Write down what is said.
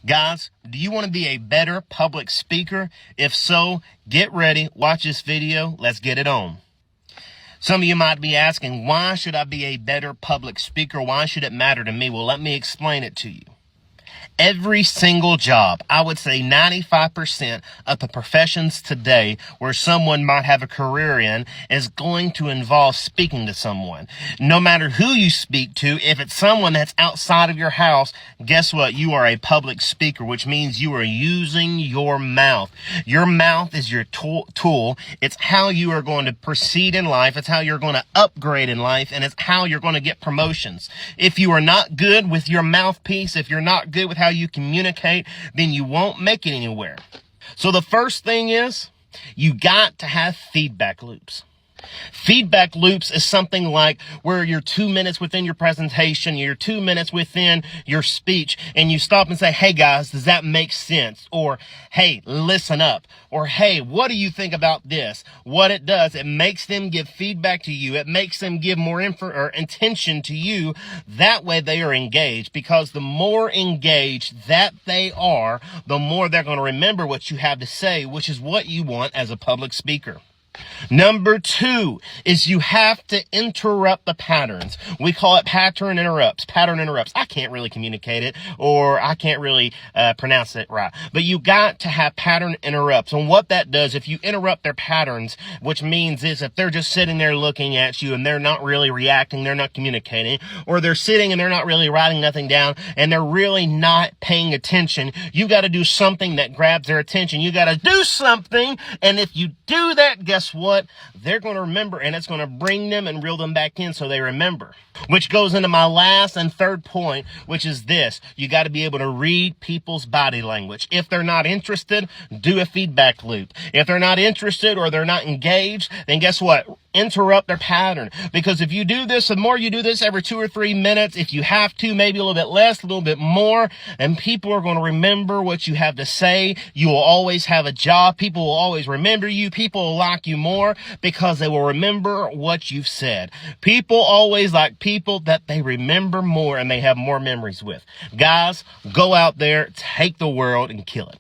Guys, do you want to be a better public speaker? If so, get ready, watch this video, let's get it on. Some of you might be asking, why should I be a better public speaker? Why should it matter to me? Well, let me explain it to you. Every single job, I would say 95% of the professions today where someone might have a career in is going to involve speaking to someone. No matter who you speak to, if it's someone that's outside of your house, guess what? You are a public speaker, which means you are using your mouth. Your mouth is your tool. It's how you are going to proceed in life. It's how you're going to upgrade in life, and it's how you're going to get promotions. If you are not good with your mouthpiece, if you're not good with how you communicate, then you won't make it anywhere. So the first thing is, you got to have feedback loops. Feedback loops is something like where you're 2 minutes within your presentation, you're 2 minutes within your speech, and you stop and say, hey guys, does that make sense? Or, hey, listen up. Or, hey, what do you think about this? What it does, it makes them give feedback to you. It makes them give more attention to you. That way they are engaged, because the more engaged that they are, the more they're going to remember what you have to say, which is what you want as a public speaker. Number 2 is you have to interrupt the patterns. We call it pattern interrupts. Pattern interrupts. I can't really communicate it, or I can't really pronounce it right. But you got to have pattern interrupts. And what that does, if you interrupt their patterns, which means is if they're just sitting there looking at you and they're not really reacting, they're not communicating, or they're sitting and they're not really writing nothing down and they're really not paying attention, you got to do something that grabs their attention. You got to do something. And if you do that, guess what? They're going to remember, and it's going to bring them and reel them back in so they remember. Which goes into my last and third point, which is this. You got to be able to read people's body language. If they're not interested, do a feedback loop. If they're not interested or they're not engaged, then guess what? Interrupt their pattern. Because if you do this, the more you do this every 2 or 3 minutes, if you have to, maybe a little bit less, a little bit more, and people are going to remember what you have to say. You will always have a job. People will always remember you. People will like you more because they will remember what you've said. People always like people that they remember more and they have more memories with. Guys, go out there, take the world and kill it.